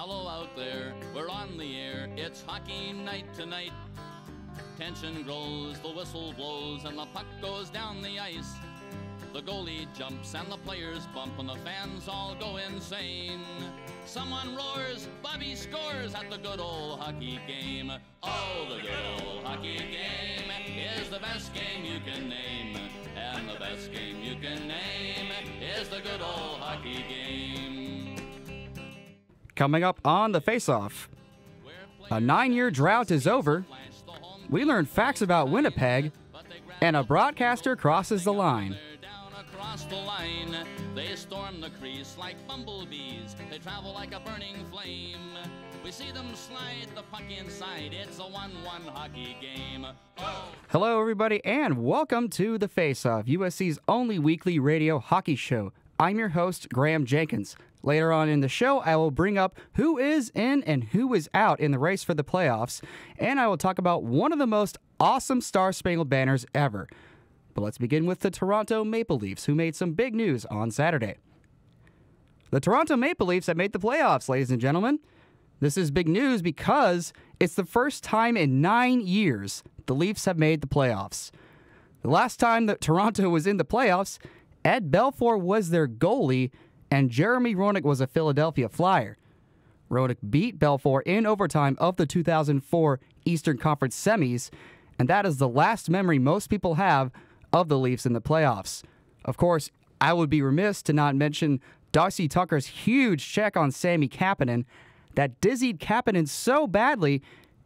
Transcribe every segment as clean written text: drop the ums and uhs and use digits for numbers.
Hello out there, we're on the air. It's hockey night tonight. Tension grows, the whistle blows, and the puck goes down the ice. The goalie jumps and the players bump and the fans all go insane. Someone roars, Bobby scores at the good old hockey game. Oh, the good old hockey game is the best game you can name. And the best game you can name is the good old hockey game. Coming up on the Faceoff, a 9-year drought is over. We learn facts about Winnipeg, and a broadcaster crosses the line. Across the line, they storm the crease like bumblebees. They travel like a burning flame. We see them slide the puck inside. It's a 1-1 hockey game. Oh. Hello, everybody, and welcome to the Faceoff, USC's only weekly radio hockey show. I'm your host, Graham Jenkins. Later on in the show, I will bring up who is in and who is out in the race for the playoffs, and I will talk about one of the most awesome Star-Spangled Banners ever. But let's begin with the Toronto Maple Leafs, who made some big news on Saturday. The Toronto Maple Leafs have made the playoffs, ladies and gentlemen. This is big news because it's the first time in 9 years the Leafs have made the playoffs. The last time that Toronto was in the playoffs, Ed Belfour was their goalie, and Jeremy Roenick was a Philadelphia Flyer. Roenick beat Belfour in overtime of the 2004 Eastern Conference semis, and that is the last memory most people have of the Leafs in the playoffs. Of course, I would be remiss to not mention Darcy Tucker's huge check on Sami Kapanen that dizzied Kapanen so badly,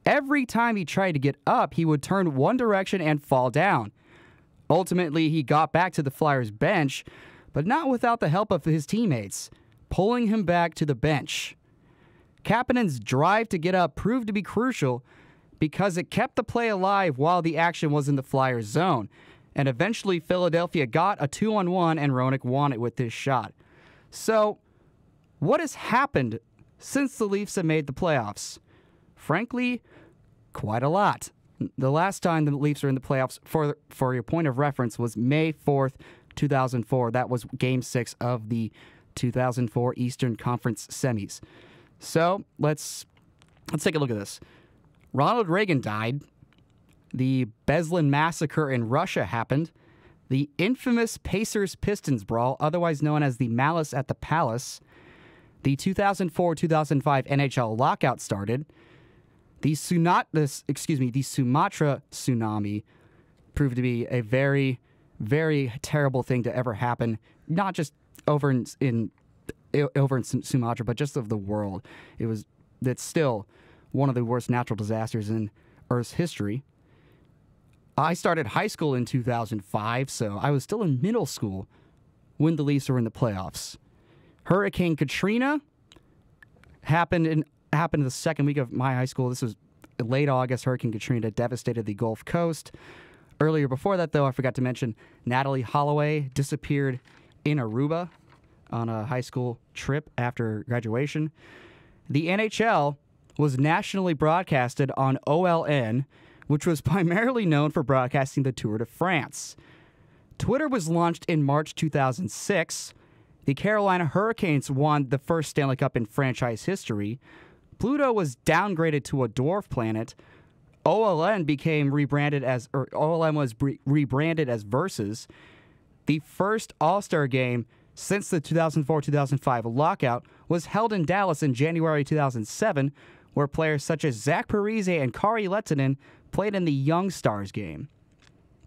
every time he tried to get up, he would turn one direction and fall down. Ultimately, he got back to the Flyers bench, but not without the help of his teammates, pulling him back to the bench. Kapanen's drive to get up proved to be crucial because it kept the play alive while the action was in the Flyers' zone, and eventually Philadelphia got a 2-on-1 and Roenick won it with this shot. So, what has happened since the Leafs have made the playoffs? Frankly, quite a lot. The last time the Leafs were in the playoffs, for your point of reference, was May 4th, 2004. That was Game 6 of the 2004 Eastern Conference semis. So, let's take a look at this. Ronald Reagan died. The Beslan massacre in Russia happened. The infamous Pacers-Pistons brawl, otherwise known as the Malice at the Palace. The 2004-2005 NHL lockout started. The Sumatra tsunami proved to be a very, very terrible thing to ever happen, not just over in Sumatra, but just of the world. It's still one of the worst natural disasters in Earth's history. I started high school in 2005, so I was still in middle school when the Leafs were in the playoffs. Hurricane Katrina happened in the second week of my high school. This was late August. Hurricane Katrina devastated the Gulf Coast. Earlier before that, though, I forgot to mention Natalie Holloway disappeared in Aruba on a high school trip after graduation. The NHL was nationally broadcasted on OLN, which was primarily known for broadcasting the Tour de France. Twitter was launched in March 2006. The Carolina Hurricanes won the first Stanley Cup in franchise history. Pluto was downgraded to a dwarf planet. OLN was rebranded as Versus. The first All-Star game since the 2004-2005 lockout was held in Dallas in January 2007, where players such as Zach Parise and Kari Lehtinen played in the Young Stars game.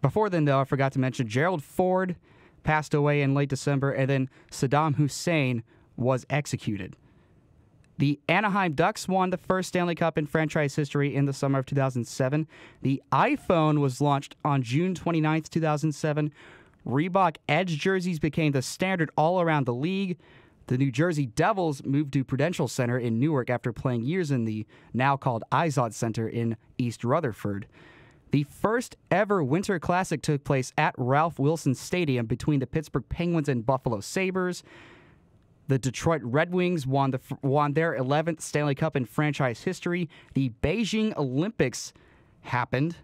Before then, though, I forgot to mention Gerald Ford passed away in late December, and then Saddam Hussein was executed. The Anaheim Ducks won the first Stanley Cup in franchise history in the summer of 2007. The iPhone was launched on June 29th, 2007. Reebok Edge jerseys became the standard all around the league. The New Jersey Devils moved to Prudential Center in Newark after playing years in the now called Izod Center in East Rutherford. The first ever Winter Classic took place at Ralph Wilson Stadium between the Pittsburgh Penguins and Buffalo Sabres. The Detroit Red Wings won their 11th Stanley Cup in franchise history. The Beijing Olympics happened.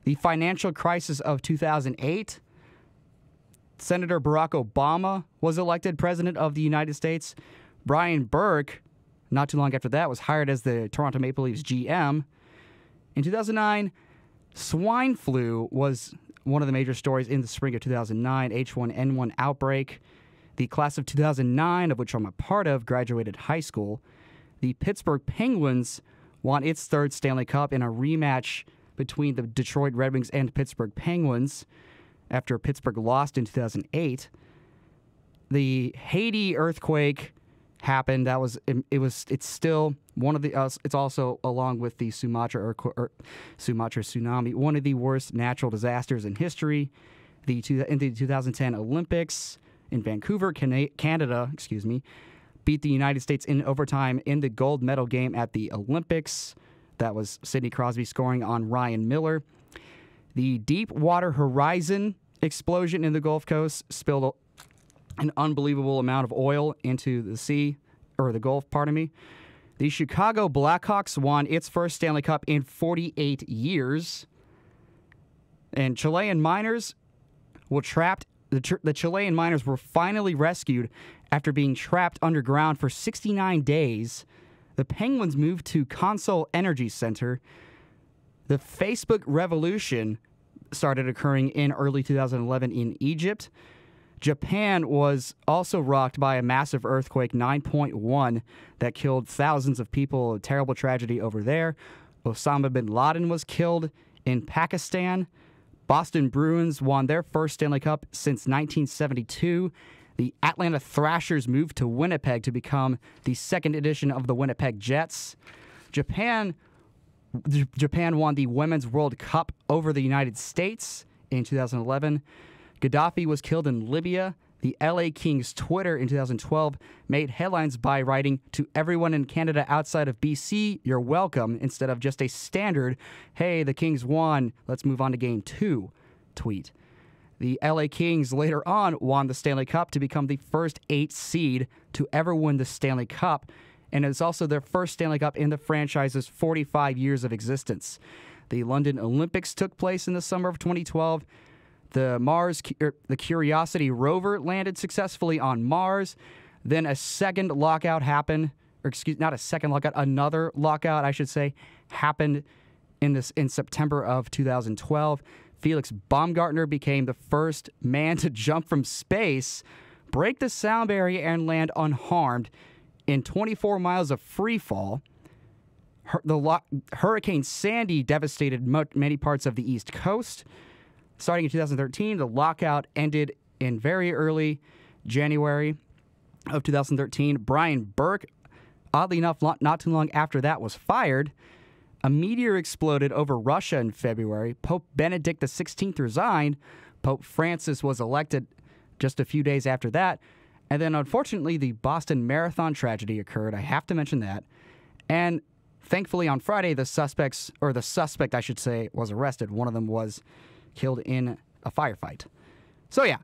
The financial crisis of 2008. Senator Barack Obama was elected president of the United States. Brian Burke, not too long after that, was hired as the Toronto Maple Leafs GM. In 2009, swine flu was one of the major stories in the spring of 2009, H1N1 outbreak. The class of 2009, of which I'm a part of, graduated high school. The Pittsburgh Penguins won its third Stanley Cup in a rematch between the Detroit Red Wings and Pittsburgh Penguins after Pittsburgh lost in 2008. The Haiti earthquake happened. It's still one of the. It's also, along with the Sumatra tsunami, one of the worst natural disasters in history. In the 2010 Olympics in Vancouver, Canada, beat the United States in overtime in the gold medal game at the Olympics. That was Sidney Crosby scoring on Ryan Miller. The Deepwater Horizon explosion in the Gulf Coast spilled an unbelievable amount of oil into the sea, or the Gulf, pardon me. The Chicago Blackhawks won its first Stanley Cup in 48 years. And Chilean miners were trapped. The Chilean miners were finally rescued after being trapped underground for 69 days. The Penguins moved to Consol Energy Center. The Facebook revolution started occurring in early 2011 in Egypt. Japan was also rocked by a massive earthquake, 9.1, that killed thousands of people. A terrible tragedy over there. Osama bin Laden was killed in Pakistan. Boston Bruins won their first Stanley Cup since 1972. The Atlanta Thrashers moved to Winnipeg to become the second edition of the Winnipeg Jets. Japan won the Women's World Cup over the United States in 2011. Gaddafi was killed in Libya. The LA Kings Twitter in 2012 made headlines by writing, "To everyone in Canada outside of BC, you're welcome," instead of just a standard, "Hey, the Kings won, let's move on to game 2 tweet. The LA Kings later on won the Stanley Cup to become the first 8 seed to ever win the Stanley Cup, and it's also their first Stanley Cup in the franchise's 45 years of existence. The London Olympics took place in the summer of 2012. The Curiosity rover landed successfully on Mars. Then a second lockout happened, another lockout, I should say, happened in September of 2012. Felix Baumgartner became the first man to jump from space, break the sound barrier, and land unharmed in 24 miles of free fall. Hurricane Sandy devastated many parts of the East Coast. Starting in 2013, the lockout ended in very early January of 2013. Brian Burke, oddly enough, not too long after that, was fired. A meteor exploded over Russia in February. Pope Benedict XVI resigned. Pope Francis was elected just a few days after that. And then, unfortunately, the Boston Marathon tragedy occurred. I have to mention that. And thankfully, on Friday, the suspect, I should say, was arrested. One of them was killed in a firefight. So, yeah.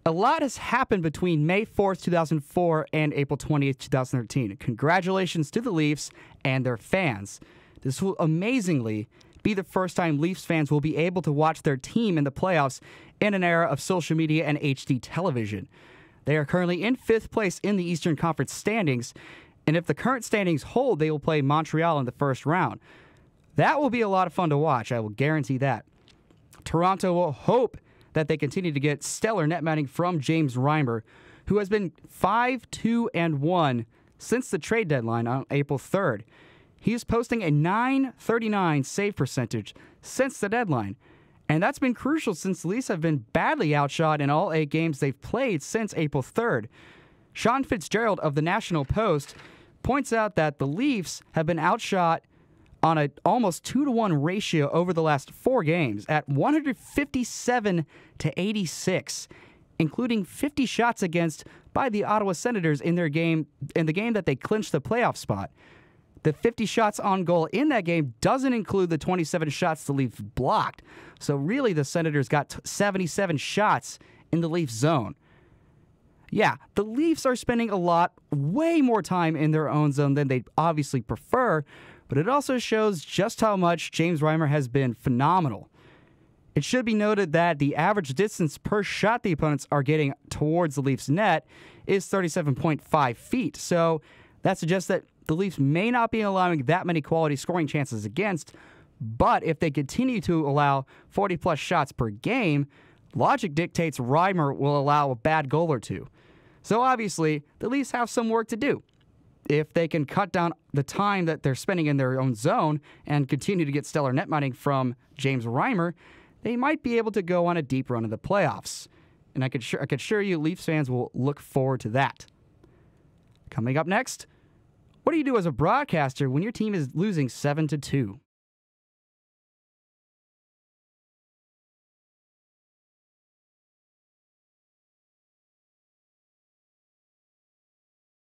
A lot has happened between May 4th, 2004 and April 20th, 2013. Congratulations to the Leafs and their fans. This will amazingly be the first time Leafs fans will be able to watch their team in the playoffs in an era of social media and HD television. They are currently in 5th place in the Eastern Conference standings, and if the current standings hold, they will play Montreal in the first round. That will be a lot of fun to watch, I will guarantee that. Toronto will hope that they continue to get stellar netmining from James Reimer, who has been 5-2-1 since the trade deadline on April 3rd. He is posting a .939 save percentage since the deadline, and that's been crucial since the Leafs have been badly outshot in all 8 games they've played since April 3rd. Sean Fitzgerald of the National Post points out that the Leafs have been outshot on an almost 2-to-1 ratio over the last 4 games at 157-86, including 50 shots against by the Ottawa Senators in the game that they clinched the playoff spot. The 50 shots on goal in that game doesn't include the 27 shots the Leafs blocked. So really, the Senators got 77 shots in the Leafs zone. Yeah, the Leafs are spending way more time in their own zone than they obviously prefer, but it also shows just how much James Reimer has been phenomenal. It should be noted that the average distance per shot the opponents are getting towards the Leafs net is 37.5 feet, so That suggests that the Leafs may not be allowing that many quality scoring chances against, but if they continue to allow 40-plus shots per game, logic dictates Reimer will allow a bad goal or two. So obviously, the Leafs have some work to do. If they can cut down the time that they're spending in their own zone and continue to get stellar net mining from James Reimer, they might be able to go on a deep run in the playoffs. And I could assure you Leafs fans will look forward to that. Coming up next, what do you do as a broadcaster when your team is losing 7-2?